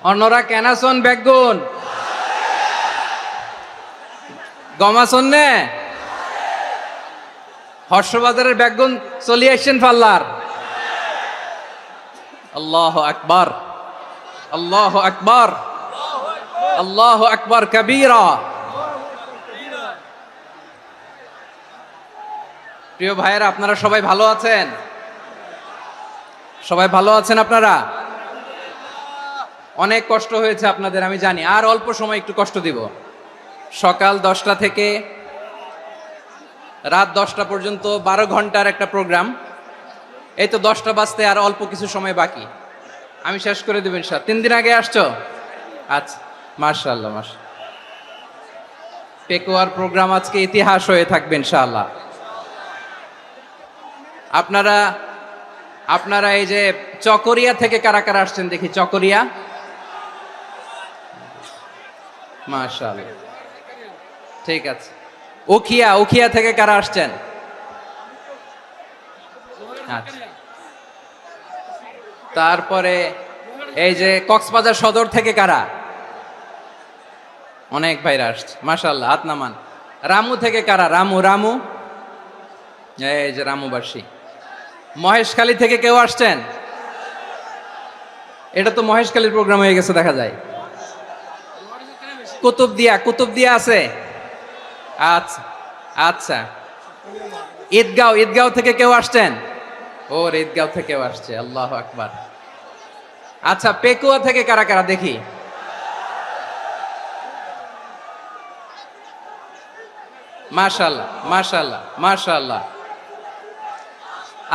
অন্যরা কেনাসন বেগুন গমাসন নে হর্ষবাজারের বেগুন চলি আসছেন ফাল্লার। আল্লাহ আকবার, আল্লাহ আকবার, আল্লাহ আকবার কবীরা। প্রিয় ভাইয়েরা, আপনারা সবাই ভালো আছেন? সবাই ভালো আছেন আপনারা? অনেক কষ্ট হয়েছে আপনাদের আমি জানি, আর অল্প সময় একটু কষ্ট দিব। সকাল 10টা থেকে রাত 10টা পর্যন্ত 12 ঘন্টার একটা প্রোগ্রাম। এই তো 10টা বাজতে আর অল্প কিছু সময় বাকি, আমি শেষ করে দেব ইনশাআল্লাহ। 3 দিন আগে আসছো? আচ্ছা, মাশাআল্লাহ মাশাআল্লাহ। পেকুয়ার প্রোগ্রাম আজকে ইতিহাস হয়ে থাকবে ইনশাআল্লাহ। আপনারা এই যে চকরিয়া থেকে কারা কারা আসছেন দেখি? চকরিয়া, মাশাআল্লাহ, ঠিক আছে। উখিয়া থেকে কারা আসছেন? আচ্ছা। তারপরে এই যে কক্সবাজার সদর থেকে কারা? অনেক ভাইরা আসছে, মাশাআল্লাহ, হাত নামান। রামু থেকে কারা? রামু, এই যে রামুবাসী। মহেশখালী থেকে কেউ আসছেন? এটা তো মহেশখালীর প্রোগ্রাম হয়ে গেছে দেখা যায়। কুতুবদিয়া আছে? আচ্ছা আচ্ছা। ঈদগাঁও থেকে কেউ আসছেন? ওর ঈদগাঁও থেকেও আসছে, আল্লাহু আকবার। আচ্ছা, পেকুয়া থেকে কারা কারা দেখি? মাশাআল্লাহ মাশাআল্লাহ মাশাআল্লাহ।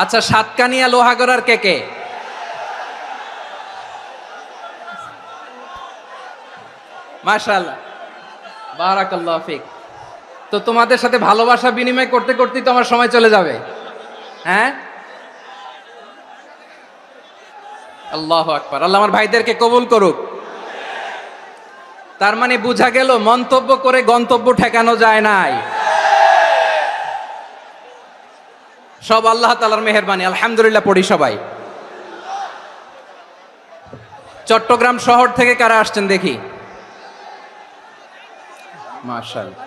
আচ্ছা, সাতকানিয়া লোহাগড়ার কে? মাশাআল্লাহ, বারাকাল্লাহু ফিক। তো তোমাদের সাথে ভালোবাসা বিনিময় করতে করতেই তো আমার সময় চলে যাবে। হ্যাঁ, আল্লাহু আকবার। আল্লাহ আমার ভাইদেরকে কবুল করুক। তার মানে বোঝা গেল মন্তব্য করে গন্তব্য ঠেকানো যায় নাই, সব আল্লাহ তাআলার মেহেরবানি। আলহামদুলিল্লাহ পড়ি সবাই। চট্টগ্রাম শহর থেকে কারা আসছেন দেখি? মাশাআল্লাহ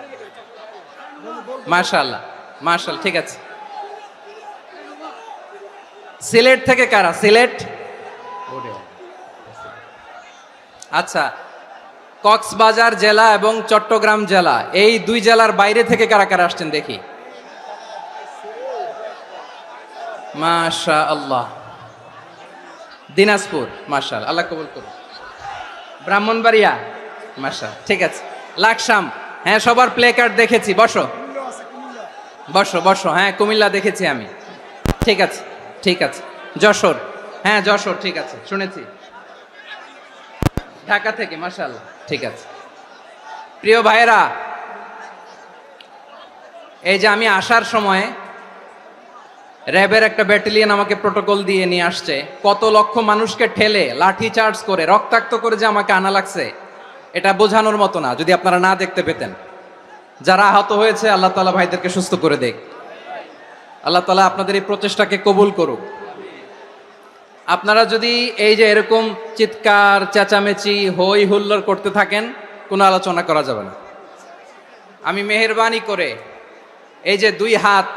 মাশাআল্লাহ মাশাআল্লাহ, ঠিক আছে। সিলেট থেকে কারা? সিলেট, আচ্ছা। কক্সবাজার জেলা এবং চট্টগ্রাম জেলা, এই দুই জেলার বাইরে থেকে কারা কারা আসছেন দেখি? মাশাআল্লাহ। দিনাজপুর, মাশাআল্লাহ, আল্লাহ কবুল করুন। ব্রাহ্মণবাড়িয়া, মাশাআল্লাহ, ঠিক আছে। লাকসাম, হ্যাঁ, সবার প্লে কার্ড দেখেছি। বসো বসো। হ্যাঁ, কুমিল্লা দেখেছি আমি, ঠিক আছে ঠিক আছে। যশোর, হ্যাঁ যশোর, ঠিক আছে, শুনেছি। ঢাকা থেকে, মাশাআল্লাহ, ঠিক আছে। প্রিয় ভাইয়েরা, এই যে আমি আসার সময় র্যাবের একটা ব্যাটালিয়ন আমাকে প্রোটোকল দিয়ে নিয়ে আসছে। কত লক্ষ মানুষকে ঠেলে লাঠি চার্জ করে রক্তাক্ত করে যে আমাকে আনা লাগছে, এটা বোঝানোর মতো না যদি আপনারা না দেখতে পেতেন। যারা আহত হয়েছে, আল্লাহ তাআলা ভাইদেরকে সুস্থ করে দেখ। আল্লাহ তাআলা আপনাদের এই প্রচেষ্টাকে কবুল করুক। আপনারা যদি এই যে এরকম চিৎকার চেঁচামেচি হই হুল্লোড় করতে থাকেন, কোনো আলোচনা করা যাবে না। আমি মেহেরবানি করে এই যে দুই হাত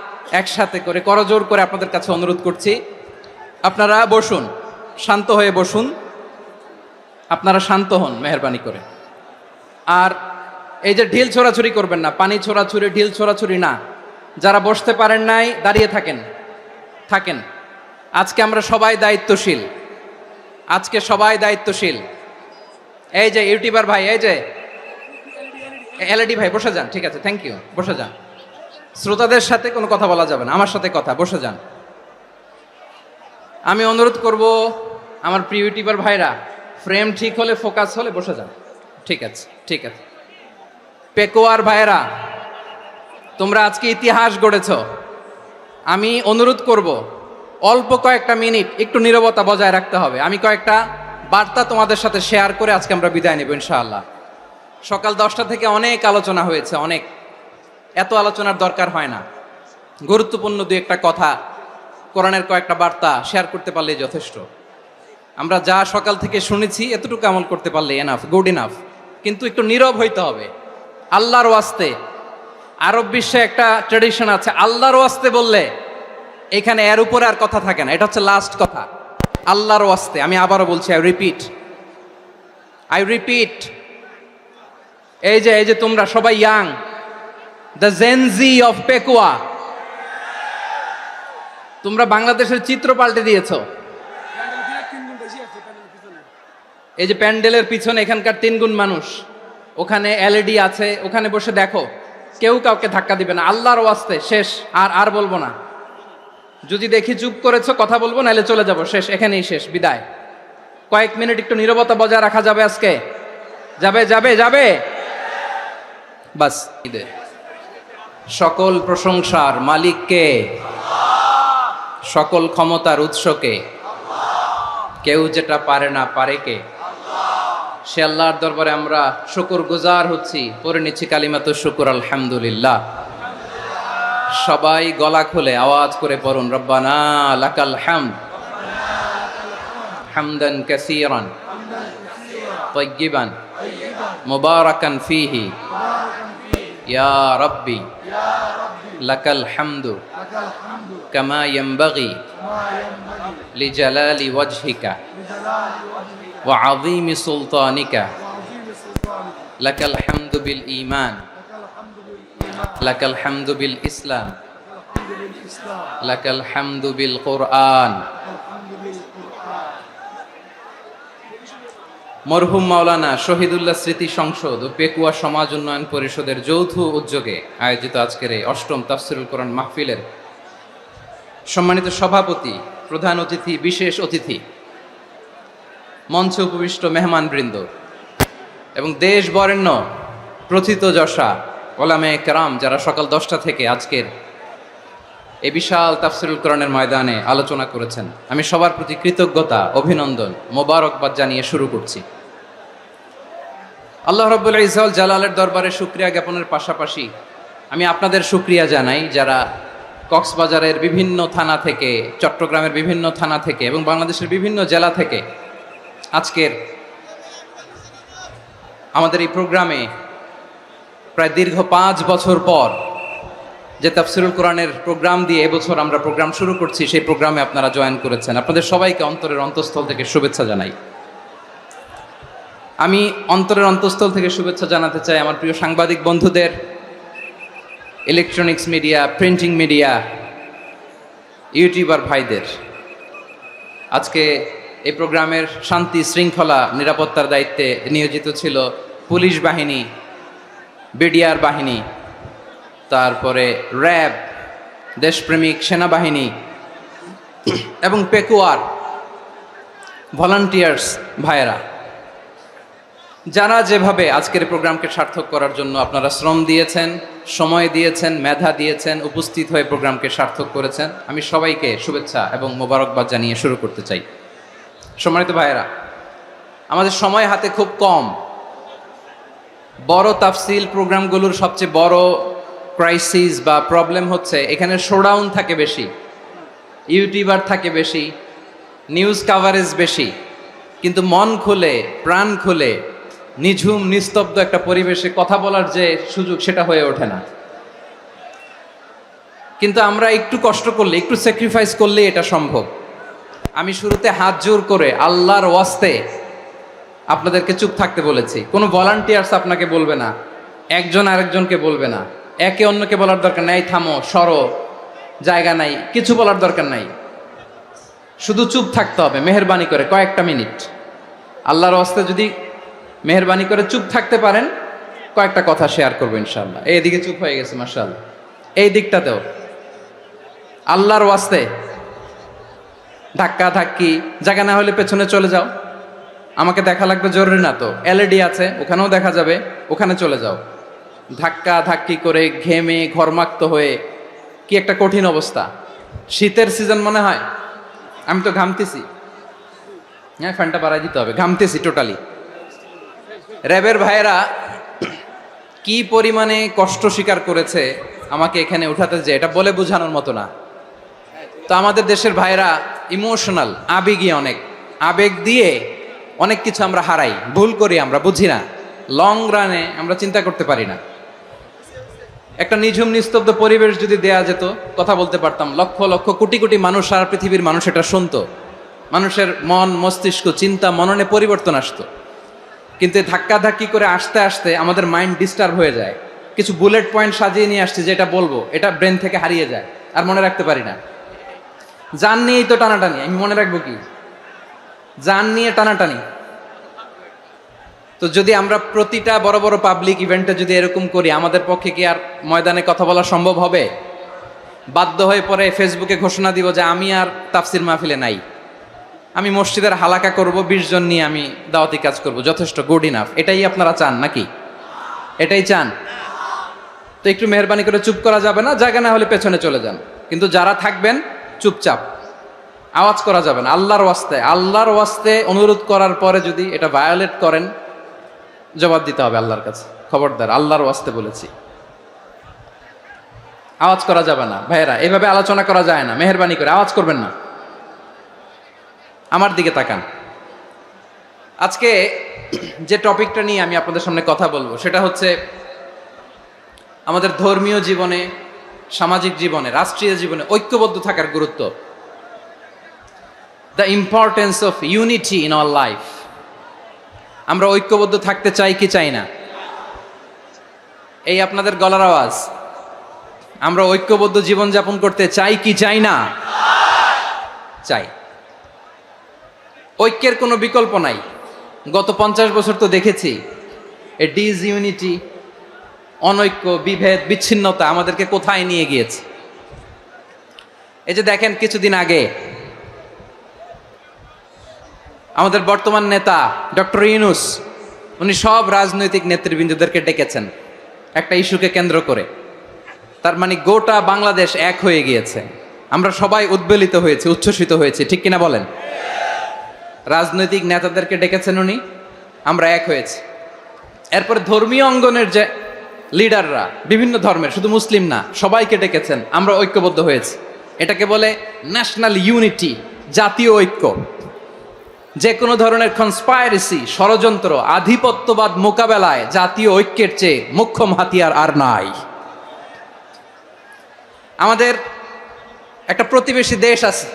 একসাথে করে করজোড় করে আপনাদের কাছে অনুরোধ করছি, আপনারা বসুন, শান্ত হয়ে বসুন। আপনারা শান্ত হন মেহেরবানি করে। আর এই যে ঢিল ছোড়াছুরি করবেন না, পানি ছোড়াছুরি, ঢিল ছোড়াছুরি না। যারা বসতে পারেন নাই, দাঁড়িয়ে থাকেন। আজকে আমরা সবাই দায়িত্বশীল, আজকে সবাই দায়িত্বশীল। এই যে ইউটিউবার ভাই, এই যে এলইডি ভাই, বসে যান, ঠিক আছে, থ্যাংক ইউ, বসে যান। শ্রোতাদের সাথে কোনো কথা বলা যাবে না, আমার সাথে কথা, বসে যান। আমি অনুরোধ করব আমার প্রিয় ইউটিউবার ভাইরা, ফ্রেম ঠিক হলে, ফোকাস হলে বসে যান, ঠিক আছে ঠিক আছে। পেকুয়ার ভাইরা, তোমরা আজকে ইতিহাস গড়েছ। আমি অনুরোধ করব অল্প কয়েকটা মিনিট একটু নীরবতা বজায় রাখতে হবে। আমি কয়েকটা বার্তা তোমাদের সাথে শেয়ার করে আজকে আমরা বিদায় নেব ইনশাআল্লাহ। সকাল 10টা থেকে অনেক আলোচনা হয়েছে, অনেক, এত আলোচনার দরকার হয় না। গুরুত্বপূর্ণ দুই একটা কথা, কোরআনের কয়েকটা বার্তা শেয়ার করতে পারলে যথেষ্ট। আমরা যা সকাল থেকে শুনেছি এতটুকু আমল করতে পারলে এনাফ, গুড ইনাফ। কিন্তু একটু নীরব হইতে হবে আল্লাহর ওয়াস্তে। আরব বিশ্বে একটা ট্রেডিশন আছে, আল্লাহর ওয়াস্তে বললে এখানে এর উপরে আর কথা থাকে না, এটা হচ্ছে লাস্ট কথা। আল্লাহর ওয়াস্তে, আমি আবারও বলছি, আই রিপিট, এই যে তোমরা সবাই young, the Gen Z of Pekua, তোমরা বাংলাদেশের চিত্র পাল্টে দিয়েছো। এই যে প্যান্ডেলের পিছনে এখানকার 3 গুণ মানুষ, ওখানে এলইডি আছে, ওখানে বসে দেখো, কেউ কাউকে ধাক্কা দিবে না। আল্লাহর ওয়াস্তে শেষ, আর বলবো না। যদি দেখি চুপ করেছো, কথা বলবো, নাহলে চলে যাব, শেষ, এখানেই শেষ, বিদায়। কয়েক মিনিট একটু নীরবতা বজায় রাখা যাবে আজকে? যাবে বাস। সকল প্রশংসার মালিককে, সকল ক্ষমতার উৎসকে, কেউ যেটা পারে না পারে কে? সে আল্লাহর দরবারে আমরা শুকরগুজার হচ্ছি, পড়ে নিচ্ছি কালিমাতু শুকর, আলহামদুলিল্লাহ। সবাই গলা খুলে আওয়াজ করে পড়ুন, রব্বানা লাকাল হামদ হামদান কাসীরান তাইয়্যিবান মুবারাকান ফীহি ইয়া রাব্বি লাকাল হামদু কামা ইয়ানবাগি লিজালালি ওয়াজহিকা ওয়া আযীমি সুলতানিকা লাকাল হামদু বিল ঈমান লাকাল হামদু বিল ইসলাম লাকাল হামদু বিল কুরআন। মরহুম মাওলানা শহীদুল্লাহ স্মৃতি সংসদ ও পেকুয়া সমাজ উন্নয়ন পরিষদের যৌথ উদ্যোগে আয়োজিত আজকের এই ৮ম তাফসিরুল কোরআন মাহফিলের সম্মানিত সভাপতি, প্রধান অতিথি, বিশেষ অতিথি, মঞ্চে উপবিষ্ট মেহমানবৃন্দ এবং দেশ বরেণ্য প্রথিতযশা ওলামায়ে কেরাম, যারা সকাল 10টা থেকে আজকের এই বিশাল তাফসিরুল কোরআনের ময়দানে আলোচনা করেছেন, আমি সবার প্রতি কৃতজ্ঞতা, অভিনন্দন, মোবারকবাদ জানিয়ে শুরু করছি। আল্লাহ রাব্বুল ইজ্জত জালালের দরবারে শুকরিয়া জ্ঞাপনের পাশাপাশি আমি আপনাদের শুকরিয়া জানাই, যারা কক্সবাজারের বিভিন্ন থানা থেকে, চট্টগ্রামের বিভিন্ন থানা থেকে এবং বাংলাদেশের বিভিন্ন জেলা থেকে আজকের আমাদের এই প্রোগ্রামে প্রায় দীর্ঘ 5 বছর পর যে তাফসিরুল কোরআনের প্রোগ্রাম দিয়ে এবছর আমরা প্রোগ্রাম শুরু করছি, সেই প্রোগ্রামে আপনারা জয়েন করেছেন। আপনাদের সবাইকে অন্তরের অন্তঃস্থল থেকে শুভেচ্ছা জানাই। আমি অন্তরের অন্তঃস্থল থেকে শুভেচ্ছা জানাতে চাই আমার প্রিয় সাংবাদিক বন্ধুদের, electronics media, printing media, YouTuber ভাইদের। আজকে এই প্রোগ্রামের শান্তি শৃঙ্খলা নিরাপত্তার দায়িত্বে নিয়োজিত ছিল পুলিশ বাহিনী, বিডিআর বাহিনী, তারপরে র্যাব, দেশপ্রেমিক সেনাবাহিনী এবং পেকুয়ার ভলান্টিয়ার্স ভাইয়েরা, যারা যেভাবে আজকের প্রোগ্রামকে সার্থক করার জন্য আপনারা শ্রম দিয়েছেন, সময় দিয়েছেন, মেধা দিয়েছেন, উপস্থিত হয়ে প্রোগ্রামকে সার্থক করেছেন, আমি সবাইকে শুভেচ্ছা এবং মোবারকবাদ জানিয়ে শুরু করতে চাই। সম্মানিত ভাইয়েরা, আমাদের সময় হাতে খুব কম। বড় তাফসিল প্রোগ্রামগুলোর সবচেয়ে বড় ক্রাইসিস বা প্রবলেম হচ্ছে এখানে শোডাউন থাকে বেশি, ইউটিউবার থাকে বেশি, নিউজ কাভারেজ বেশি, কিন্তু মন খুলে, প্রাণ খুলে, নিঝুম নিস্তব্ধ একটা পরিবেশে কথা বলার যে সুযোগ, সেটা হয়ে ওঠে না। কিন্তু আমরা একটু কষ্ট করলে, একটু স্যাক্রিফাইস করলে এটা সম্ভব। আমি শুরুতে হাত জোর করে আল্লাহর ওয়াস্তে আপনাদেরকে চুপ থাকতে বলেছি। কোনো ভলান্টিয়ার্স আপনাকে বলবে না, একজন আরেকজনকে বলবে না, একে অন্যকে বলার দরকার নাই, থামো, সরো, জায়গা নাই, কিছু বলার দরকার নাই, শুধু চুপ থাকতে হবে মেহেরবানি করে কয়েকটা মিনিট। আল্লাহর ওয়াস্তে যদি মেহেরবানি করে চুপ থাকতে পারেন, কয়েকটা কথা শেয়ার করবো ইনশাআল্লাহ। এইদিকে চুপ হয়ে গেছে মাশাআল্লাহ, এই দিকটাতেও আল্লাহর ওয়াস্তে ধাক্কা ধাক্কি, জায়গা না হলে পেছনে চলে যাও, আমাকে দেখা লাগবে জরুরি না তো, এলইডি আছে ওখানেও দেখা যাবে, ওখানে চলে যাও। ধাক্কা ধাক্কি করে ঘেমে ঘরমাক্ত হয়ে কি একটা কঠিন অবস্থা। শীতের সিজন মনে হয়, আমি তো ঘামতেছি, হ্যাঁ ফ্যানটা বাড়াই দিতে হবে, ঘামতেছি টোটালি। র্যাবের ভাইয়েরা কি পরিমাণে কষ্ট স্বীকার করেছে আমাকে এখানে উঠাতে, যে এটা বলে বোঝানোর মতো না। তো আমাদের দেশের ভাইয়েরা ইমোশনাল, আবেগী অনেক। আবেগ দিয়ে অনেক কিছু আমরা হারাই, ভুল করি, আমরা বুঝি না, লং রানে আমরা চিন্তা করতে পারি না। একটা নিঝুম নিস্তব্ধ পরিবেশ যদি দেয়া যেত, কথা বলতে পারতাম, লক্ষ লক্ষ কোটি কোটি মানুষ, সারা পৃথিবীর মানুষ এটা শুনতো, মানুষের মন মস্তিষ্ক চিন্তা মননে পরিবর্তন আসতো। কিন্তু ধাক্কাধাক্কি করে আসতে আসতে আমাদের মাইন্ড ডিস্টার্ব হয়ে যায়। কিছু বুলেট পয়েন্ট সাজিয়ে নিয়ে আসছে, যেটা বলবো এটা ব্রেন থেকে হারিয়ে যায়, আর মনে রাখতে পারি না। জান নিয়েই তো টানাটানি, আমি মনে রাখবো কি? জান নিয়ে টানাটানি। তো যদি আমরা প্রতিটা বড় বড় পাবলিক ইভেন্টে যদি এরকম করি, আমাদের পক্ষে কি আর ময়দানে কথা বলা সম্ভব হবে? বাধ্য হয়ে পরে ফেসবুকে ঘোষণা দিব যে আমি আর তাফসির মাহফিলে নাই, আমি মসজিদের হালাকা করব, 20 জন নিয়ে আমি দাওয়াতি কাজ করব, যথেষ্ট, গুড ইনাফ। এটাই আপনারা চান নাকি? এটাই চান? তো একটু মেহরবানি করে চুপ করা যাবে না? জায়গা না হলে পেছনে চলে যান, কিন্তু যারা থাকবেন চুপচাপ, আওয়াজ করা যাবে না। আল্লাহর ওয়াস্তে, আল্লাহর ওয়াস্তে অনুরোধ করার পরে যদি এটা ভায়োলেট করেন, জবাব দিতে হবে আল্লাহর কাছে। খবরদার, আল্লাহর ওয়াস্তে বলেছি, আওয়াজ করা যাবে না। ভাইয়েরা, এভাবে আলোচনা করা যায় না, মেহরবানি করে আওয়াজ করবেন না। আমার দিকে তাকান। আজকে যে টপিকটা নিয়ে আমি আপনাদের সামনে কথা বলবো, সেটা হচ্ছে আমাদের ধর্মীয় জীবনে, সামাজিক জীবনে, রাষ্ট্রীয় জীবনে ঐক্যবদ্ধ থাকার গুরুত্ব। The importance of unity in our life. আমরা ঐক্যবদ্ধ থাকতে চাই কি চাই না? এই আপনাদের গলার আওয়াজ। আমরা ঐক্যবদ্ধ জীবনযাপন করতে চাই কি চাই না? চাই। ঐক্যের কোনো বিকল্প নাই। গত 50 বছর তো দেখেছি এ ডিসইউনিটি, অনৈক্য, বিভেদ, বিচ্ছিন্নতা আমাদেরকে কোথায় নিয়ে গিয়েছে। এই যে দেখেন, কিছুদিন আগে আমাদের বর্তমান নেতা ডক্টর ইউনূস, উনি সব রাজনৈতিক নেতৃবৃন্দদেরকে ডেকেছেন একটা ইস্যুকে কেন্দ্র করে। তার মানে গোটা বাংলাদেশ এক হয়ে গিয়েছে। আমরা সবাই উদ্বেলিত হয়েছি, উচ্ছ্বসিত হয়েছি, ঠিক কিনা বলেন? রাজনৈতিক নেতাদেরকে ডেকেছেন উনি, আমরা এক হয়েছি। এরপর ধর্মীয় অঙ্গনের যে লিডাররা, বিভিন্ন ধর্মের, শুধু মুসলিম না, সবাইকে ডেকেছেন, আমরা ঐক্যবদ্ধ হয়েছি। এটাকে বলে ন্যাশনাল ইউনিটি, জাতীয় ঐক্য। যে কোনো ধরনের কনস্পাইরেসি, ষড়যন্ত্র, আধিপত্যবাদ মোকাবেলায় জাতীয় ঐক্যের চেয়ে মোক্ষম হাতিয়ার আর নাই। আমাদের একটা প্রতিবেশী দেশ আছে,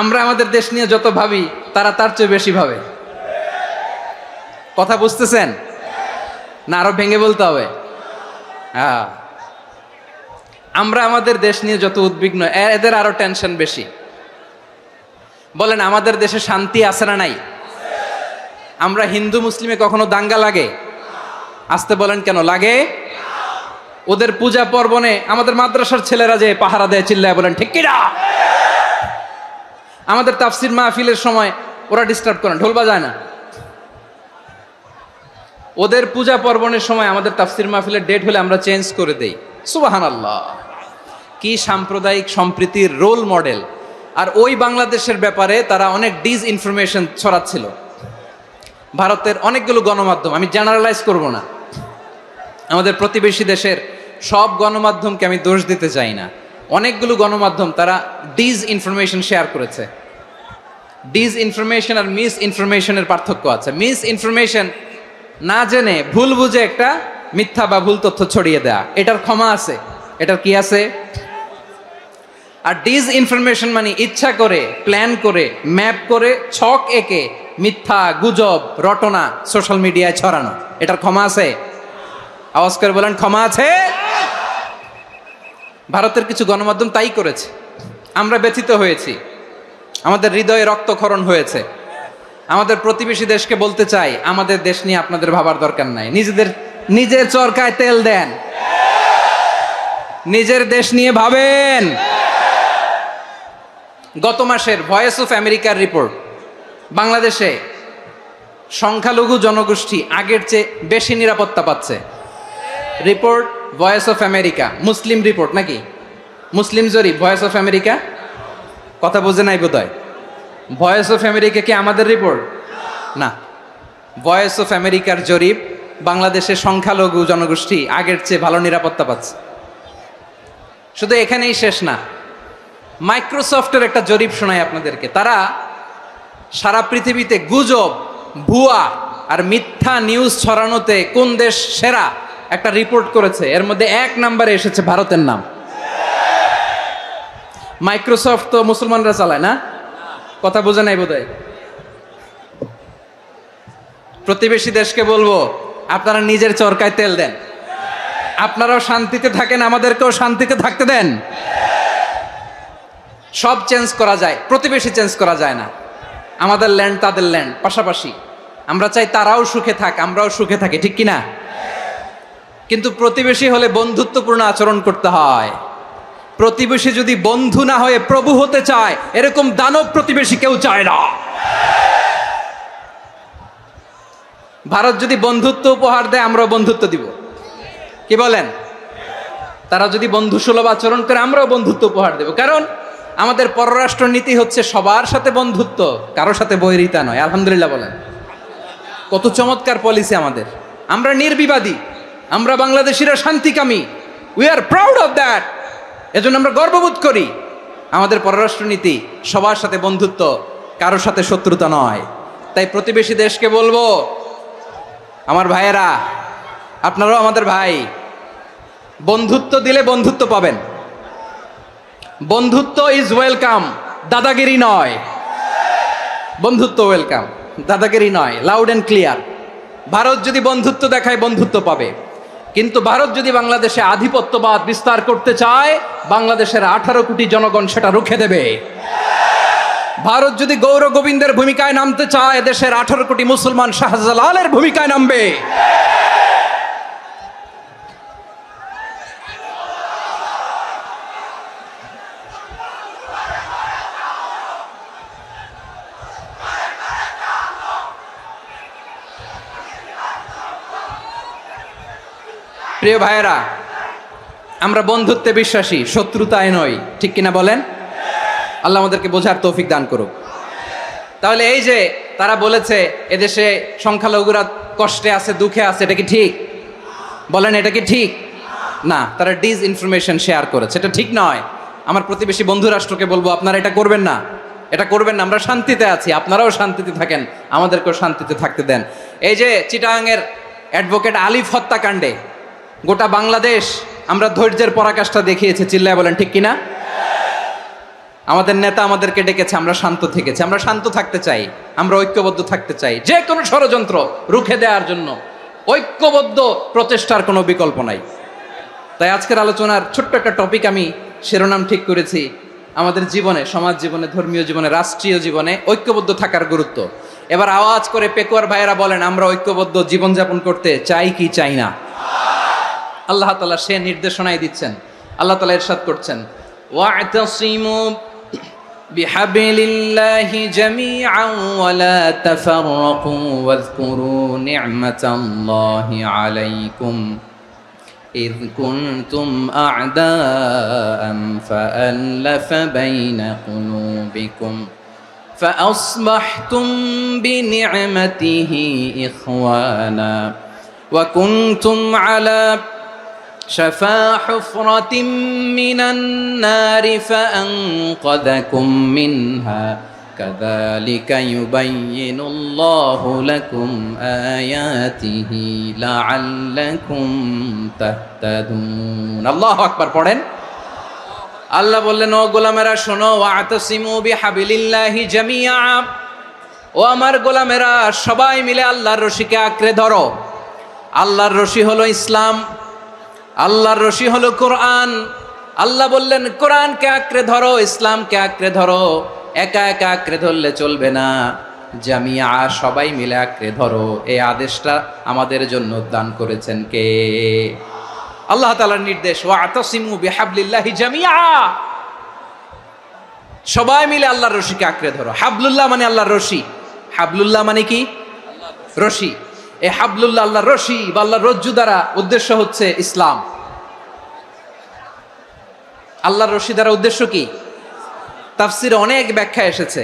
আমরা আমাদের দেশ নিয়ে যত ভাবি, তারা তার চেয়ে বেশি ভাবে। কথা বুঝতেছেন না? আরো ভেঙে বলতে হবে। হ্যাঁ, আমরা আমাদের দেশ নিয়ে যত উদ্বিগ্ন, এদের আরো টেনশন বেশি। বলেন, আমাদের দেশে শান্তি আছে না নাই? আমরা হিন্দু মুসলিমে কখনো দাঙ্গা লাগে? আসতে বলেন, কেন লাগে? ওদের পূজা পার্বণে আমাদের মাদ্রাসার ছেলেরা যে পাহারা দেয়, চিল্লায় বলেন ঠিক কিনা? আমাদের তাফসির মাহফিলের সময় ওরা ডিস্টার্ব করে, ঢোল বাজায় না। ওদের পূজা পার্বণের সময় আমাদের তাফসির মাহফিলের ডেট হলে আমরা চেঞ্জ করে দেই। সুবহানাল্লাহ, কি সাম্প্রদায়িক সম্প্রীতির রোল মডেল। আর ওই বাংলাদেশের ব্যাপারে তারা অনেক ডিসইনফরমেশন ছড়াচ্ছিল। ভারতের অনেকগুলো গণমাধ্যম, আমি জেনারেলাইজ করব না, আমাদের প্রতিবেশী দেশের সব গণমাধ্যমকে আমি দোষ দিতে চাই না, অনেকগুলো গণমাধ্যম তারা ডিসইনফরমেশন শেয়ার করেছে। ডিসইনফরমেশন আর মিস ইনফরমেশনের পার্থক্য আছে। মিস ইনফরমেশন না জেনে ভুল বুঝে একটা মিথ্যা বা ভুল তথ্য ছড়িয়ে দেয়া, এটার ক্ষমা আছে, এটার কি আছে? আর ডিসইনফরমেশন মানে ইচ্ছা করে, প্ল্যান করে, ম্যাপ করে, ছক এঁকে মিথ্যা, গুজব, রটনা সোশ্যাল মিডিয়ায় ছড়ানো, এটার ক্ষমা আছে? আওয়াজ করে বলেন, ক্ষমা আছে? ভারতের কিছু গণমাধ্যম তাই করেছে। আমরা ব্যথিত হয়েছি, আমাদের হৃদয়ে রক্তক্ষরণ হয়েছে। আমাদের প্রতিবেশী দেশকে বলতে চাই, আমাদের দেশ নিয়ে আপনাদের ভাবার দরকার নাই। নিজের চরকায় তেল দেন, নিজের দেশ নিয়ে ভাবেন। গত মাসের ভয়েস অফ আমেরিকার রিপোর্ট, বাংলাদেশে সংখ্যালঘু জনগোষ্ঠী আগের চেয়ে বেশি নিরাপত্তা পাচ্ছে। Report voice of America, Muslim report নাকি? মুসলিম জরিপ, ভয়েস অফ আমেরিকা। কথা বোঝে নাই বোধহয়। ভয়েস অফ আমেরিকা কি আমাদের রিপোর্ট? না, ভয়েস অফ আমেরিকার জরিপ, বাংলাদেশের সংখ্যালঘু জনগোষ্ঠী আগের চেয়ে ভালো নিরাপত্তা পাচ্ছে। শুধু এখানেই শেষ না, মাইক্রোসফটের একটা জরিপ শোনাই আপনাদেরকে। তারা সারা পৃথিবীতে গুজব, ভুয়া আর মিথ্যা নিউজ ছড়ানোতে কোন দেশ সেরা একটা রিপোর্ট করেছে, এর মধ্যে 1 নম্বরে এসেছে ভারতের নাম। মাইক্রোসফট তো মুসলমানরা চালায় না, কথা বোঝে নাই বোধহয়। প্রতিবেশী দেশকে বলবো, আপনারা নিজের চরকায় তেল দেন, আপনারাও শান্তিতে থাকেন, আমাদেরকেও শান্তিতে থাকতে দেন। সব চেঞ্জ করা যায়, প্রতিবেশী চেঞ্জ করা যায় না। আমাদের ল্যান্ড তাদের ল্যান্ড পাশাপাশি, আমরা চাই তারাও সুখে থাক, আমরাও সুখে থাকি, ঠিক কিনা? কিন্তু প্রতিবেশী হলে বন্ধুত্বপূর্ণ আচরণ করতে হয়। প্রতিবেশী যদি বন্ধু না হয়ে প্রভু হতে চায়, এরকম দানব প্রতিবেশী কেউ চায় না। ভারত যদি বন্ধুত্ব উপহার দেয়, আমরাও বন্ধুত্ব দিব, কি বলেন? তারা যদি বন্ধু সুলভ আচরণ করে, আমরাও বন্ধুত্ব উপহার দেব। কারণ আমাদের পররাষ্ট্র নীতি হচ্ছে সবার সাথে বন্ধুত্ব, কারোর সাথে বৈরিতা নয়। আলহামদুলিল্লাহ বলেন, কত চমৎকার পলিসি আমাদের। আমরা নির্বিবাদী, আমরা বাংলাদেশিরা শান্তিকামী, we are proud of that. এজন্য আমরা গর্ববোধ করি। আমাদের পররাষ্ট্র নীতি সবার সাথে বন্ধুত্ব, কারোর সাথে শত্রুতা নয়। তাই প্রতিবেশী দেশকে বলবো, আমার ভাইয়েরা, আপনারাও আমাদের ভাই, বন্ধুত্ব দিলে বন্ধুত্ব পাবেন। বন্ধুত্ব ইজ ওয়েলকাম, দাদাগিরি নয়। বন্ধুত্ব ওয়েলকাম, দাদাগিরি নয়, লাউড এন্ড ক্লিয়ার। ভারত যদি বন্ধুত্ব দেখায়, বন্ধুত্ব পাবে। কিন্তু ভারত যদি বাংলাদেশে আধিপত্যবাদ বিস্তার করতে চায়, বাংলাদেশের 18 কোটি জনগণ সেটা রুখে দেবে। ভারত যদি গৌর গোবিন্দের ভূমিকায় নামতে চায়, দেশের 18 কোটি মুসলমান শাহজালালের ভূমিকায় নামবে। প্রিয় ভাইয়েরা, আমরা বন্ধুত্বে বিশ্বাসী, শত্রুতায় নই, ঠিক কিনা বলেন? আল্লাহ আমাদেরকে বোঝার তৌফিক দান করুক। তাহলে এই যে তারা বলেছে এদেশে সংখ্যালঘুরা কষ্টে আছে, দুঃখে আছে, এটা কি ঠিক? বলেন, এটা কি ঠিক? না, তারা ডিস ইনফরমেশন শেয়ার করেছে, এটা ঠিক নয়। আমার প্রতিবেশী বন্ধু রাষ্ট্রকে বলবো, আপনারা এটা করবেন না, এটা করবেন না। আমরা শান্তিতে আছি, আপনারাও শান্তিতে থাকেন, আমাদেরকেও শান্তিতে থাকতে দেন। এই যে চিটাগাংয়ের অ্যাডভোকেট আলিফ হত্যাকাণ্ডে গোটা বাংলাদেশ আমরা ধৈর্যের পরাকাষ্ঠা দেখিয়েছে, চিল্লায় বলেন ঠিক কিনা? আমাদের নেতা আমাদেরকে ডেকেছে, আমরা শান্ত থেকেছি। আমরা শান্ত থাকতে চাই, আমরা ঐক্যবদ্ধ থাকতে চাই। যে কোনো ষড়যন্ত্র রুখে দেওয়ার জন্য ঐক্যবদ্ধ প্রচেষ্টার কোনো বিকল্প নাই। তাই আজকের আলোচনার ছোট্ট একটা টপিক আমি শিরোনাম ঠিক করেছি, আমাদের জীবনে, সমাজ জীবনে, ধর্মীয় জীবনে, রাষ্ট্রীয় জীবনে ঐক্যবদ্ধ থাকার গুরুত্ব। এবার আওয়াজ করে পেকুয়ার ভাইয়েরা বলেন, আমরা ঐক্যবদ্ধ জীবনযাপন করতে চাই কি চাই না? আল্লাহ তাআলা সে নির্দেশনাই দিচ্ছেন। আল্লাহ তাআলা ইরশাদ করছেন, ওয়া'তাসিমু বিহাবলিল্লাহি জামিআন ওয়া লা তাফাররাকু ওয়াযকুরু নি'মাতাল্লাহি আলাইকুম إذ كنتم أعداء فألف بين قلوبكم فأصبحتم بنعمته إخوانا وكنتم على شفا حفرة من النار فأنقذكم منها كذلك يبين الله لكم آياته لعلكم تهتدون الله أكبر পড়েন। আল্লাহ বললেন, ও গোলামেরা শোনো, ওয়া'তাসিমু বিহাবিলিল্লাহি জামিআ, ও আমার গোলামেরা সবাই মিলে আল্লাহর রশিকে আঁকড়ে ধরো। আল্লাহর রশি হলো ইসলাম, আল্লাহর রশি হলো কোরআন। আল্লাহ বললেন, কোরআনকে আঁকড়ে ধরো, ইসলামকে আঁকড়ে ধরো। একা একা আঁকড়ে ধরলে চলবে না, জামিয়া, সবাই মিলে আঁকড়ে ধরো। এই আদেশটা আমাদের জন্য দান করেছেন কে? আল্লাহ তাআলার নির্দেশ, ওয়া'তাসিমু বিহাবলিল্লাহি জামিআ, সবাই মিলে আল্লাহর রশিকে আঁকড়ে ধরো। হাবলুল্লাহ মানে আল্লাহর রশি। হাবলুল্লাহ মানে কি? রশি। এই হাবলুল্লাহ, আল্লাহর রশি বা আল্লাহর রজ্জু দ্বারা উদ্দেশ্য হচ্ছে ইসলাম। আল্লাহর রশি দ্বারা উদ্দেশ্য কি? তাফসিরে অনেক ব্যাখ্যা এসেছে।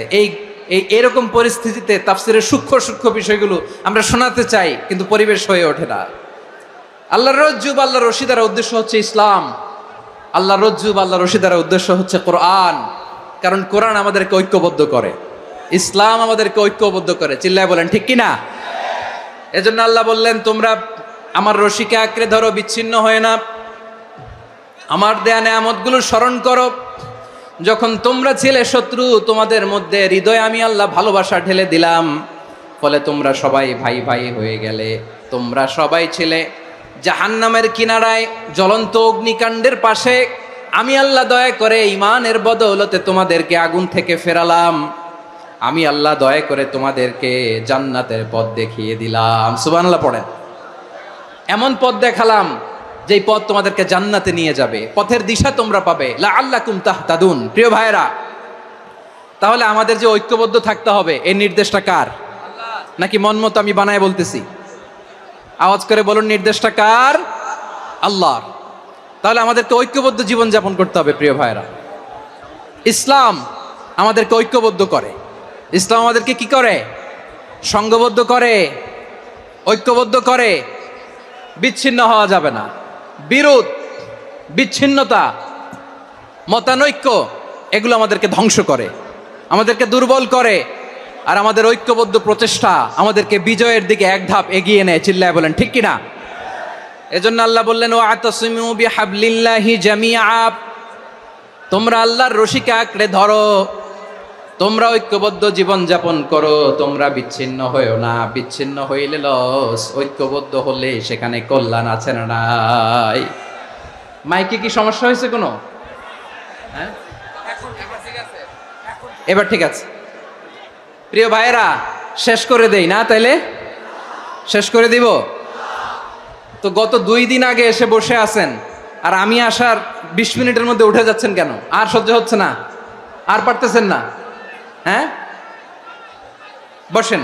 এরকম পরিস্থিতিতে তাফসিরের সূক্ষ্ম সূক্ষ্ম বিষয়গুলো আমরা শোনাতে চাই, কিন্তু পরিবেশ হয়ে ওঠে না। আল্লাহর রজ্জু বা আল্লাহর রশি দ্বারা উদ্দেশ্য হচ্ছে ইসলাম। আল্লাহর রজ্জু বা আল্লাহর রশি দ্বারা উদ্দেশ্য হচ্ছে কোরআন, কারণ কোরআন আমাদেরকে ঐক্যবদ্ধ করে। ইসলাম আমাদেরকে ঐক্যবদ্ধ করে, চিল্লায় বলেন ঠিক কিনা? এজন্য আল্লাহ বললেন, তোমরা আমার রশিকে আঁকড়ে ধরো, বিচ্ছিন্ন হয়ে না, আমার দেয়া নেয়ামতগুলো স্মরণ করো। যখন তোমরা ছিলে শত্রু, তোমাদের মধ্যে হৃদয়ে আমি আল্লাহ ভালোবাসা ঢেলে দিলাম, ফলে তোমরা সবাই ভাই ভাই হয়ে গেলে। তোমরা সবাই ছিলে জাহান্নামের কিনারায়, জ্বলন্ত অগ্নিকাণ্ডের পাশে। আমি আল্লাহ দয়া করে ঈমানের বদৌলতে তোমাদেরকে আগুন থেকে ফেরালাম। আমি আল্লাহ দয়া করে তোমাদেরকে জান্নাতের পথ দেখিয়ে দিলাম। সুবহানাল্লাহ পড়েন। এমন পথ দেখালাম যেই পথ তোমাদেরকে জান্নাতে নিয়ে যাবে, পথের দিশা তোমরা পাবে। লাআল্লাকুম তাহতাদুন। প্রিয় ভাইরা, তাহলে আমাদের যে ঐক্যবদ্ধ থাকতে হবে, এই নির্দেশটা কার? নাকি মন মতো আমি বানায় বলতেছি? আওয়াজ করে বলুন, নির্দেশটা কার? আল্লাহর। তাহলে আমাদেরকে ঐক্যবদ্ধ জীবন যাপন করতে হবে। প্রিয় ভাইরা, ইসলাম আমাদেরকে ঐক্যবদ্ধ করে। ইসলাম আমাদেরকে কি করে? সংঘবদ্ধ করে, ঐক্যবদ্ধ করে। বিচ্ছিন্ন হওয়া যাবে না। বিরোধ, বিচ্ছিন্নতা, মতানৈক্য, এগুলো আমাদেরকে ধ্বংস করে, আমাদেরকে দুর্বল করে। আর আমাদের ঐক্যবদ্ধ প্রচেষ্টা আমাদেরকে বিজয়ের দিকে এক ধাপ এগিয়ে নেয়। চিল্লায় বলেন ঠিক কিনা? এজন্য আল্লাহ বললেন, ওয়াতাসিমু বিহাবলিল্লাহি জামিআ। তোমরা আল্লাহর রশিকে আঁকড়ে ধরো, তোমরা ঐক্যবদ্ধ জীবন যাপন করো, তোমরা বিচ্ছিন্ন হয়েও না। বিচ্ছিন্ন হইলে লস, ঐক্যবদ্ধ হলে সেখানে কল্যাণ আছে না নাই? মাইকে কি সমস্যা হয়েছে কোনো? হ্যাঁ, এবার ঠিক আছে। প্রিয় ভাইয়েরা, শেষ করে দেই না? তাইলে শেষ করে দিব তো। গত 2 দিন আগে এসে বসে আছেন, আর আমি আসার 20 মিনিটের মধ্যে উঠে যাচ্ছেন কেন? আর সহ্য হচ্ছে না? আর পারতেছেন না? হ্যাঁ, বসেন।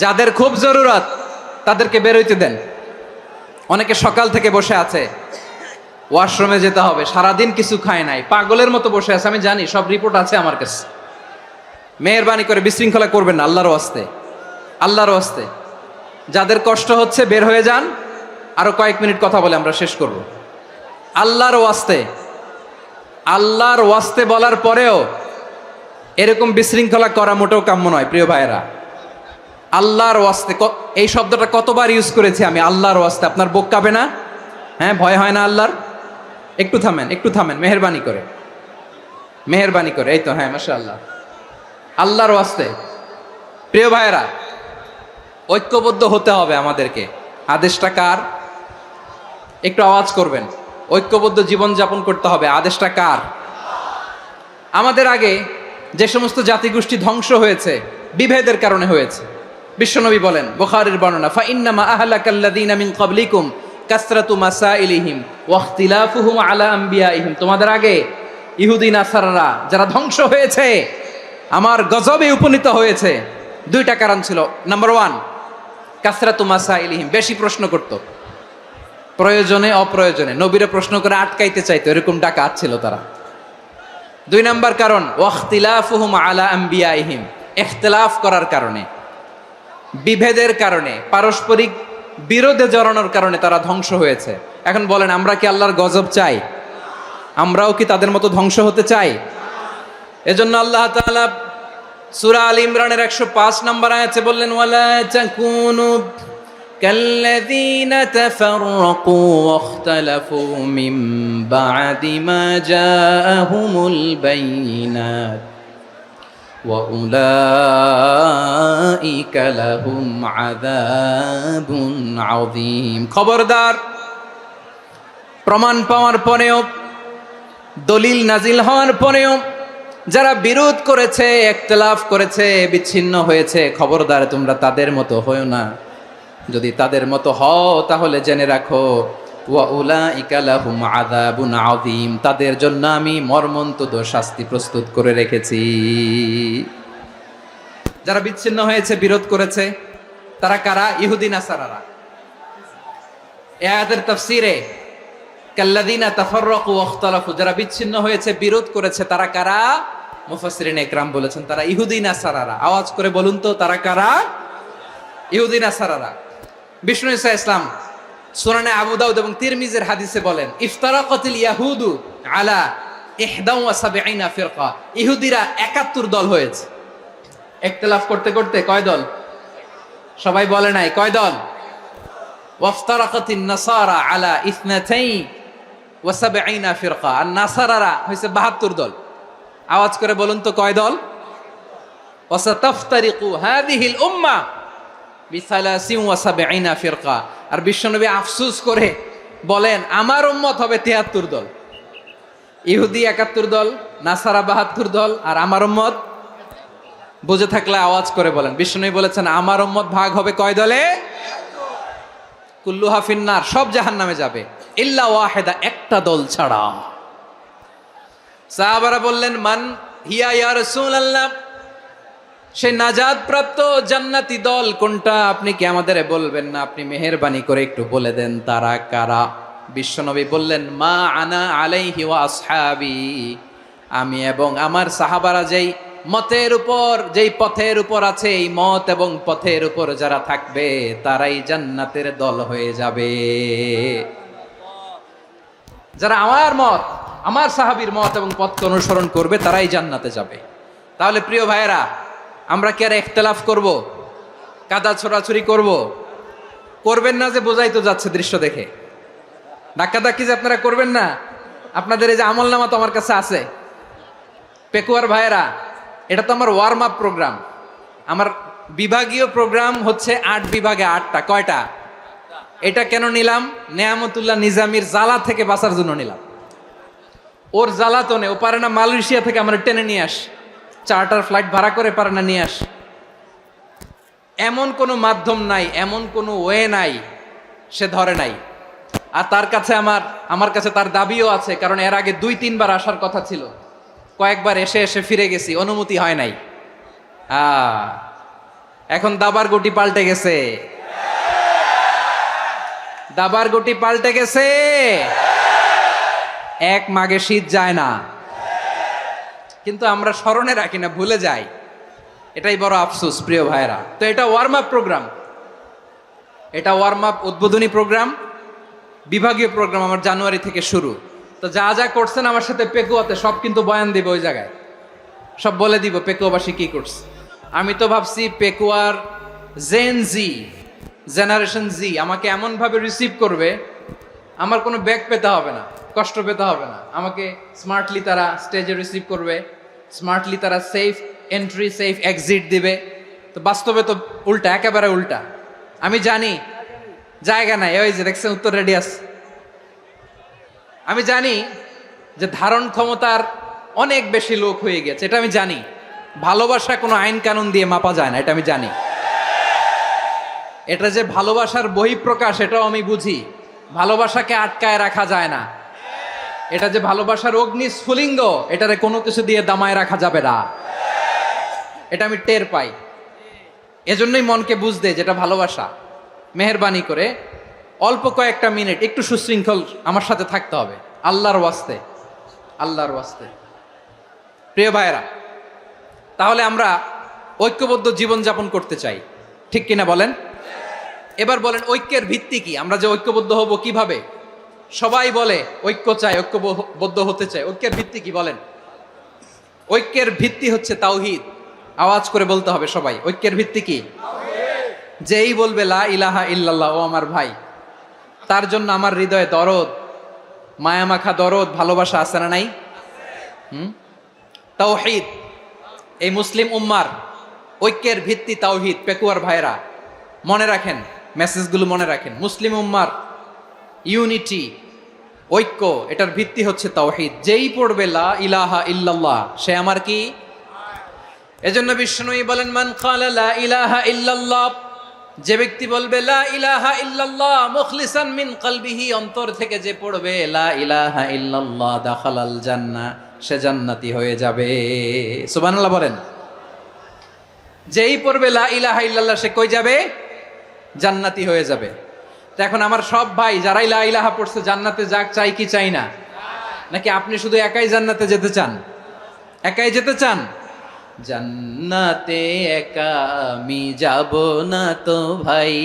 যাদের খুব জরুরত তাদেরকে বের হইতে দেন। অনেকে সকাল থেকে বসে আছে, ওয়াশরুমে যেতে হবে, সারাদিন কিছু খায় নাই, পাগলের মতো বসে আছে। আমি জানি, সব রিপোর্ট আছে আমার কাছে। মেহেরবানি করে বিশৃঙ্খলা করবেন না, আল্লাহর ওয়াস্তে, আল্লাহর ওয়াস্তে। যাদের কষ্ট হচ্ছে বের হয়ে যান। আরো কয়েক মিনিট কথা বলে আমরা শেষ করব। আল্লাহর ওয়াস্তে, আল্লাহর ওয়াস্তে বলার পরেও এরকম বিশৃঙ্খলা করা মোটেও কাম্য নয়। প্রিয় ভাইয়েরা, আল্লাহর ওয়াস্তে, এই শব্দটা কতবার ইউজ করেছি আমি, আল্লাহর ওয়াস্তে। আপনার বুক কাঁপে না? হ্যাঁ, ভয় হয় না আল্লাহর? একটু থামেন, একটু থামেন, মেহেরবানি করে, মেহেরবানি করে। এই তো, হ্যাঁ, মাশাআল্লাহ। আল্লাহর ওয়াস্তে। প্রিয় ভাইয়েরা, ঐক্যবদ্ধ হতে হবে আমাদেরকে। আদেশটা কার? একটু আওয়াজ করবেন। ঐক্যবদ্ধ জীবন যাপন করতে হবে, আদেশটা কার? আমাদের আগে যে সমস্ত জাতিগোষ্ঠী ধ্বংস হয়েছে, বিভেদের কারণে হয়েছে। বিশ্বনবী বলেন, বুখারীর বর্ণনা, ফাইন্নামা আহলাকাল্লাযীনা মিন ক্বাবলিকুম কাসরাতু মাসাইলিহিম ওয়া ইখতিলাফুহুম আলা আম্বিয়াইহিম। তোমাদের আগে ইহুদি নাসারারা যারা ধ্বংস হয়েছে, আমার গজবে উপনীত হয়েছে, 2টা কারণ ছিল। নাম্বার 1, কাসরাতু মাসাইলিহিম, বেশি প্রশ্ন করত, প্রয়োজনে অপ্রয়োজনে নবীরে প্রশ্ন করে আটকাইতে চাইতো, এরকম ডাকাত ছিল তারা। 2 নাম্বার কারণ, ওয়াখতিলাফুহুম আলা আম্বিয়াইহিম, ইখতিলাফ করার কারণে, বিভেদের কারণে, পারস্পরিক বিরোধে জড়ানোর কারণে তারা ধ্বংস হয়েছে। এখন বলেন, আমরা কি আল্লাহর গজব চাই? আমরাও কি তাদের মতো ধ্বংস হতে চাই? এজন্য আল্লাহ তাআলা সূরা আল ইমরানের 105 নম্বর আয়াতে বললেন, ওয়ালা তাকুনু কাল্লাযীনা তাফাররাকু ওয়াখতালাফু মিন বা'দি মা জাআহুমুল বাইয়িনাত ওয়া উলাইকা লাহুম আযাবুন আযীম। খবরদার, প্রমাণ পাওয়ার পরেও, দলিল নাজিল হওয়ার পরেও যারা বিরোধ করেছে, ইখতিলাফ করেছে, বিচ্ছিন্ন হয়েছে, খবরদার তোমরা তাদের মতো হও না। যদি তাদের মতো হও তাহলে জেনে রাখো, ওয়া উলাইকা লাহুম আযাবুন আযীম, তাদের জন্য আমি মর্মন্তুদ শাস্তি প্রস্তুত করে রেখেছি। যারা বিচ্ছিন্ন হয়েছে, বিরোধ করেছে, তারা কারা? ইহুদি নাসারারা। এই আয়াতের তাফসীরে কাল্লাযীনা তাফাররাকু ওয়াখতালাফু, যারা বিচ্ছিন্ন হয়েছে, বিরোধ করেছে, তারা কারা? মুফাসসিরিন ইকরাম বলেছেন, তারা ইহুদি নাসারারা। আওয়াজ করে বলুন তো, তারা কারা? ইহুদি নাসারারা। বিষ্ণু ঈসা ইসলাম সুনানে আবু দাউদ এবং তিরমিজির হাদিসে বলেন, ইফতারাকাতিল ইয়াহুদু আলা 71 ফিরকা, ইহুদিরা 71 দল হয়েছে। ইখতিলাফ করতে করতে কয় দল? সবাই বলে নাই কয় দল? ওয়াফতারাকাতিন নাসারা আলা ইসনাতাই ওয়া সাবঈনা ফিরকা। আর নাসারারা হইছে 72 দল। আওয়াজ করে বলুন তো কয় দল? ওয়া সাতাফতারিকু হাযিহিল উম্মাহ বিসালাসিন ওয়া সাবঈনা ফিরকা। আর বিশ্বনবী আফসোস করে বলেন আমার উম্মত হবে 73 দল। ইহুদি 71 দল, নাসারা 72 দল, আর আমার উম্মত। বুঝে থাকলে আওয়াজ করে বলেন। বিশ্বনবী বলেছেন আমার উম্মত ভাগ হবে কয় দলে? কুল্লুহা ফিন্নার, সব জাহান্নামে যাবে, ইল্লা ওয়াহিদা, একটা দল ছাড়া। সাহাবারা বললেন মান হিয়া ইয়া রাসূলুল্লাহ, সেই নাজাত প্রাপ্ত জান্নাতি দল কোনটা? আপনি কি আমাদের বলবেন না? আপনি মেহেরবানি করে একটু বলে দেন তারা কারা। বিশ্বনবী বললেন মা আনা আলাইহি ওয়া আসহাবি, আমি এবং আমার সাহাবারা যেই মতের উপর, যেই পথের উপর আছে, এই মত এবং পথের উপর যারা থাকবে তারাই জান্নাতের দল হয়ে যাবে। যারা আমার মত, আমার সাহাবীর মত এবং পথকে অনুসরণ করবে তারাই জান্নাতে যাবে। তাহলে প্রিয় ভাইয়েরা, আমরা কি আর ইখতিলাফ করব? কাদা ছোড়াছুরি করব? করবেন না যে বোঝাই তো যাচ্ছে দৃশ্য দেখে। ধাক্কাধাক্কি যে আপনারা করবেন না। আপনাদের এই যে আমলনামা তো আমার কাছে আছে। পেকুয়ার ভাইয়েরা, এটা তো আমার ওয়ার্ম আপ প্রোগ্রাম। আমার বিভাগীয় প্রোগ্রাম হচ্ছে 8 বিভাগে 8টা। কয়টা? এটা কেন নিলাম? নেয়ামতুল্লাহ নিজামীর জ্বালা থেকে বাঁচার জন্য নিলাম। ওর জ্বালাতনে ও পারে না মালয়েশিয়া থেকে আমরা টেনে নিয়ে আস, চার্টার ফ্লাইট ভাড়া করে পারে না নিয়ে আস। এমন কোনো মাধ্যম নাই, এমন কোনো ওয়ে নাই সে ধরে নাই। আর তার কাছে আমার কাছে তার দাবিও আছে, কারণ এর আগে 2-3 বার আসার কথা ছিল। কয়েকবার এসে এসে ফিরে গেছি, অনুমতি হয় নাই। এখন দাবার গুটি পাল্টে গেছে, দাবার গুটি পাল্টে গেছে। এক মাঘে শীত যায় না, কিন্তু আমরা স্মরণে রাখি না, ভুলে যাই। এটাই বড় আফসোস প্রিয় ভাইরা। তো এটা ওয়ার্ম আপ প্রোগ্রাম, এটা ওয়ার্ম আপ উদ্বোধনী প্রোগ্রাম, বিভাগীয় প্রোগ্রাম আমার জানুয়ারি থেকে শুরু। তো যা যা করছেন আমার সাথে পেকুয়াতে সব কিন্তু বয়ান দিব, ওই জায়গায় সব বলে দিব পেকুয়াবাসী কি করছে। আমি তো ভাবছি পেকুয়ার জেনারেশন জি আমাকে এমনভাবে রিসিভ করবে, আমার কোনো ব্যাক পেতে হবে না, কষ্ট পেতে হবে না। আমাকে স্মার্টলি তারা স্টেজে রিসিভ করবে, স্মার্টলি তারা সেফ এন্ট্রি সেফ এক্সিট দিবে। তো বাস্তবে তো উল্টা, একেবারে উল্টা। আমি জানি জায়গা নাই, ওই যে দেখছেন উত্তর রেডিয়াস। আমি জানি যে ধারণ ক্ষমতার অনেক বেশি লোক হয়ে গেছে, এটা আমি জানি। ভালোবাসা কোনো আইন কানুন দিয়ে মাপা যায় না, এটা আমি জানি। এটা যে ভালোবাসার বহিঃপ্রকাশ এটাও আমি বুঝি। ভালোবাসাকে আটকায় রাখা যায় না। এটা যে ভালোবাসার অগ্নি স্ফুলিঙ্গ, এটারে কোনো কিছু দিয়ে দামায় রাখা যাবে না, এটা আমি টের পাই। এজন্যই মনকে বুঝতে যেটা ভালোবাসা। মেহেরবানি করে অল্প কয়েকটা মিনিট একটু সুশৃঙ্খল আমার সাথে থাকতে হবে, আল্লাহর ওয়াস্তে, আল্লাহর ওয়াস্তে। প্রিয় ভাইয়েরা, তাহলে আমরা ঐক্যবদ্ধ জীবনযাপন করতে চাই, ঠিক কিনা বলেন? এবার বলেন ঐক্যের ভিত্তি কি? আমরা যে ঐক্যবদ্ধ হব কিভাবে? সবাই বলে ঐক্য চাই, ঐক্যবদ্ধ হতে চাই। ঐক্যের ভিত্তি কি বলেন? ঐক্যের ভিত্তি হচ্ছে তাওহীদ। আওয়াজ করে বলতে হবে সবাই, ঐক্যের ভিত্তি কি? যেই বলবে লা ইলাহা ইল্লাল্লাহ, ও আমার ভাই, তার জন্য আমার হৃদয়ে দরদ, মায়ামাখা দরদ, ভালোবাসা আছে না নাই? তাওহীদ, এই মুসলিম উম্মার ঐক্যের ভিত্তি তাওহীদ। পেকুয়ার ভাইরা মনে রাখেন, মেসেজগুলো মনে রাখেন। মুসলিম উম্মার ইউনিটি, ঐক্য, এটার ভিত্তি হচ্ছে তাওহীদ। যেই পড়বে লা ইলাহা ইল্লাল্লাহ সে আমার কি? এজন্য বিষ্ণুই বলেন মান ক্বালা লা ইলাহা ইল্লাল্লাহ, যে ব্যক্তি বলবে লা ইলাহা ইল্লাল্লাহ মুখলিসান মিন কলবিহি, অন্তর থেকে যে পড়বে লা ইলাহা ইল্লাল্লাহ, দাখালাল জান্নাহ, সে জান্নাতি হয়ে যাবে। সুবহানাল্লাহ বলেন। যেই পড়বে লা ইলাহা ইল্লাল্লাহ সে কই যাবে? জান্নাতি হয়ে যাবে। তো এখন আমার সব ভাই যারাই লা ইলাহা পড়ছে জান্নাতে যাক, চাই কি চাই না? নাকি আপনি শুধু একাই জান্নাতে যেতে চান? একাই যেতে চান? জান্নাতে একা আমি যাব না তো ভাই,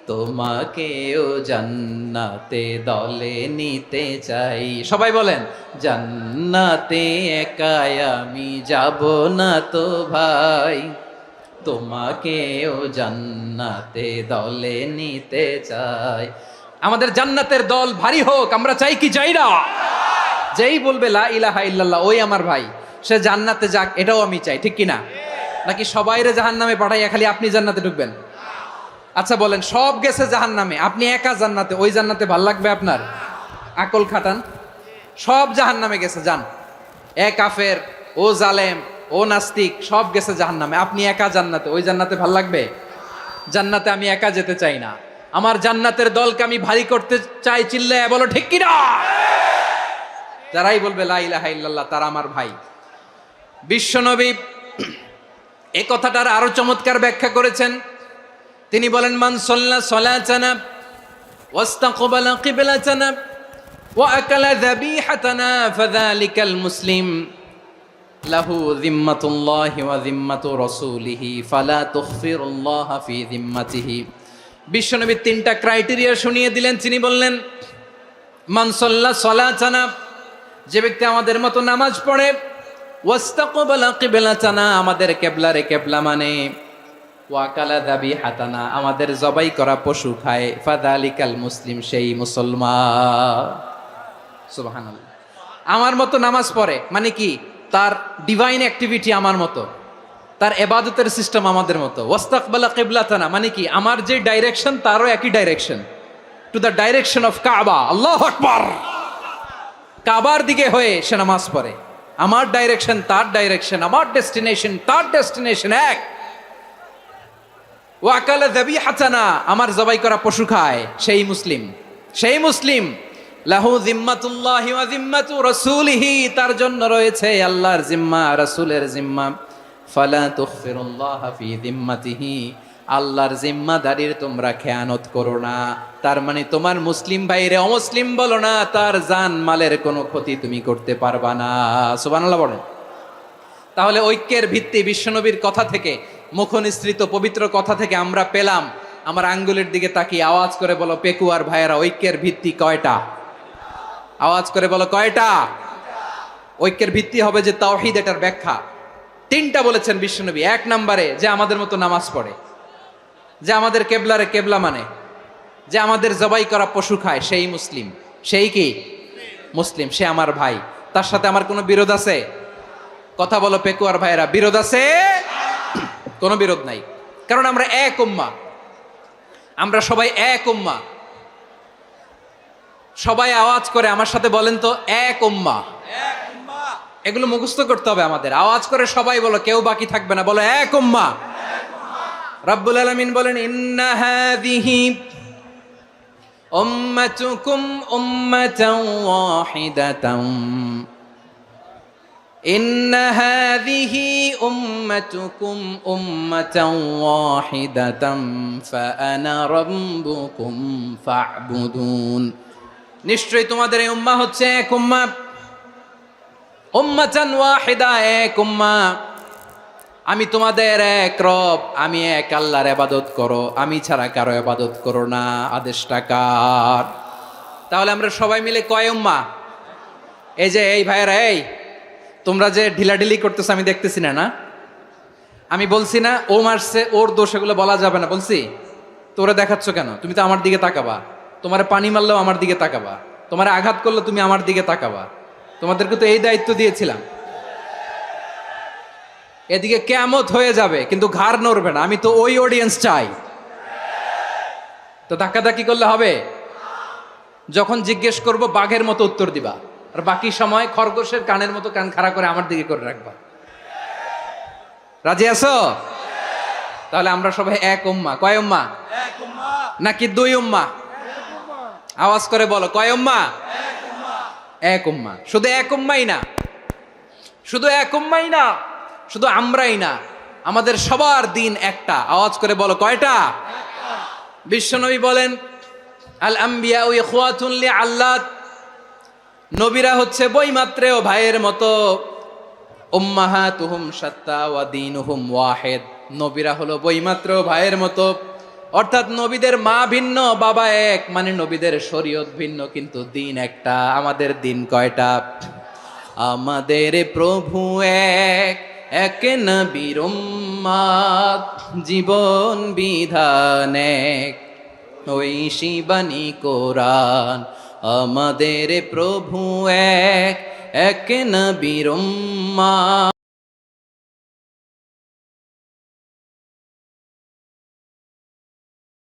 তোমাকেও জান্নাতে দলে নিতে চাই। সবাই বলেন, জান্নাতে একাই আমি যাব না তো ভাই, তোমাকেও জান্নাতে দলে নিতে চাই। আমাদের জান্নাতের দল ভারী হোক, আমরা চাই কি চাই না? যেই বলবে লা ইলাহা ইল্লাল্লাহ ওই আমার ভাই, সে জান্নাতে যাক, এটাও আমি চাই, ঠিক কি না? নাকি সবাইরে জাহান্নামে পাঠাইয়া খালি আপনি জান্নাতে ঢুকবেন? আচ্ছা বলেন, সব গেছে জাহান্নামে, আপনি একা জান্নাতে, ওই জান্নাতে ভাল লাগবে আপনার? আকল খাটান। সব জাহান্নামে গেছে, যান। এ কাফের, ও জালেম, ও নাস্তিক, সব গেছে জাহান্নামে, আপনি একা জান্নাতে, ওই জান্নাতে ভাল লাগবে? জান্নাতে আমি একা যেতে চাই না, আমার জান্নাতের দলকে আমি ভারী করতে চাই। চিল্লায় বলো ঠিক কি না? যারাই বলবে লা ইলাহা ইল্লাল্লাহ তারা আমার ভাই। বিশ্বনবী এই কথাটার আরো চমৎকার ব্যাখ্যা করেছেন। তিনি বলেন, মান সাল্লা সালাতানা ওয়াস্তাকবালা কিবলাতানা ওয়া আকালা যাবিহাতানা ফাযালিকাল মুসলিম লাহু যিম্মাতুল্লাহি ওয়া যিম্মাতু রাসূলিহি ফালা তুখফিরুল্লাহা ফি যিম্মাতিহি। বিশ্বনবী তিনটা ক্রাইটেরিয়া শুনিয়ে দিলেন। তিনি বললেন, মান সাল্লা সালাতানা, যে ব্যক্তি আমাদের মতো নামাজ পড়ে, ওয়াস্তাকবালা কিবলাতানা, আমাদের কিবলারে কিবলা মানে, ওয়াকালা যাবিহাতানা, আমাদের জবাই করা পশু খায়, ফাযালিকাল মুসলিম, সেই মুসলমান। সুবহানাল্লাহ। আমার মতো নামাজ পড়ে মানে কি? তার ডিভাইন অ্যাক্টিভিটি আমার মতো, তার ইবাদতের সিস্টেম আমাদের মতো। ওয়াস্তাকবালা কিবলাতানা মানে কি? আমার যে ডাইরেকশন তারও একই direction, to the direction of কাবা। আল্লাহু আকবার। কাবার দিকে হয়ে সে নামাজ পড়ে, আমার ডাইরেকশন তার ডাইরেকশন, আমার ডেস্টিনেশন তার ডেস্টিনেশন এক। ওয়াকালা যাবিহাতানা, আমার জবাই করা পশু খায়, সেই মুসলিম, সেই মুসলিম। লাহু যিম্মাতুল্লাহি ওয়া যিম্মাতু রাসূলিহি, তার জন্য রয়েছে আল্লাহর জিম্মা, রাসূলের জিম্মা। ফালা তুখফিরুল্লাহা ফি যিম্মাতিহি, আল্লাহর জিম্মাদারির তোমরা খেয়ানত করো না। তার মানে তোমার মুসলিম ভাইরে অমুসলিম বলো না, তার জান মালের কোনো ক্ষতি তুমি করতে পারবা না। সুবহানাল্লাহ বলেন। তাহলে ঐক্যের ভিত্তি বিশ্বনবীর কথা থেকে, মুখনিসৃত পবিত্র কথা থেকে আমরা পেলাম। আমার আঙ্গুলের দিকে তাকিয়ে আওয়াজ করে বলো পেকুয়ার ভাইয়েরা, ঐক্যের ভিত্তি কয়টা? আওয়াজ করে বলো কয়টা? ঐক্যের ভিত্তি হবে যে তাওহীদ, এটার ব্যাখ্যা তিনটা বলেছেন বিশ্বনবী। এক নম্বরে, যে আমাদের মতো নামাজ পড়ে, যে আমাদের কেবলারে কেবলা মানে, যে আমাদের জবাই করা পশু খায়, সেই মুসলিম। সেই কি মুসলিম? সে আমার ভাই, তার সাথে আমার কোনো বিরোধ আছে? কথা বলো পেকুয়ার ভাইয়েরা, বিরোধ আছে? কোনো বিরোধ নাই, কারণ আমরা এক উম্মাহ, আমরা সবাই এক উম্মাহ। সবাই আওয়াজ করে আমার সাথে বলেন তো, এক উম্মাহ। এগুলো মুখস্থ করতে হবে আমাদের। আওয়াজ করে সবাই বলো, কেউ বাকি থাকবে না, বলো এক উম্মাহ। রাব্বুল আলামিন বলেন, ইন্না হাযিহি উম্মাতুকুম উম্মাতান ওয়াহিদাতান, ইন্না হাযিহি উম্মাতুকুম উম্মাতান ওয়াহিদাতান ফাআনা রাব্বুকুম ফা'বুদুন। নিশ্চয়ই তোমাদের এই উম্মাহ হচ্ছে এক উম্মাহ, উম্মাতান ওয়াহিদা, এক উম্মাহ। আমি তোমাদের এক রব, আমি এক আল্লাহর ইবাদত করো, আমি ছাড়া কারো ইবাদত করো না। আদেশটা কার? তাহলে আমরা সবাই মিলে কয় উম্মাহ? এই যে এই ভাইয়েরা, এই তোমরা যে ঢিলাঢিলি করতেছো আমি দেখতেছি না, না? আমি বলছি না ও মারছে, ওর দোষ, এগুলো বলা যাবে না। বলছি তোরা দেখাচ্ছ কেন? তুমি তো আমার দিকে তাকাবা। তোমার পানি মারলেও আমার দিকে তাকাবা, তোমার আঘাত করলে তুমি আমার দিকে তাকাবা। তোমাদেরকে তো এই দায়িত্ব দিয়েছিলাম। এদিকে কিয়ামত হয়ে যাবে কিন্তু ঘাড় নড়বে না, আমি তো ওই অডিয়েন্স চাই। তো ধাক্কাধাক্কি করলে হবে? যখন জিজ্ঞেস করব বাঘের মতো উত্তর দিবা, আর বাকি সময় খরগোশের কানের মতো কান খাড়া করে আমার দিকে করে রাখবা। রাজি আছো? তাহলে আমরা সবাই এক উম্মাহ। কয় উম্মাহ? নাকি দুই উম্মাহ? আওয়াজ করে বলো, কয় উম্মাহ? এক উম্মাহ। শুধু এক উম্মাই না, শুধু এক উম্মাই না, শুধু আমরাই না, আমাদের সবার দিন একটা। আওয়াজ করে বলো কয়টা? বিশ্বনবী বলেন, আল আম্বিয়া ইখওয়াতুন লিআল্লাত, নবীরা হচ্ছে বৈমাত্রেয় ভাইয়ের মতো। উম্মাহাতুহুম শাত্তা ওয়া দীনুহুম ওয়াহিদ, নবীরা হলো বৈমাত্রেয় ভাইয়ের মতো, অর্থাৎ নবীদের মা ভিন্ন বাবা এক, মানে নবীদের শরীয়ত ভিন্ন কিন্তু দিন একটা। আমাদের দিন কয়টা? আমাদের প্রভু এক, এক নবীর উম্মত, জীবন বিধান এক, ওই শিবানী কোরআন। আমাদের প্রভু এক, এক নবীর উম্মত,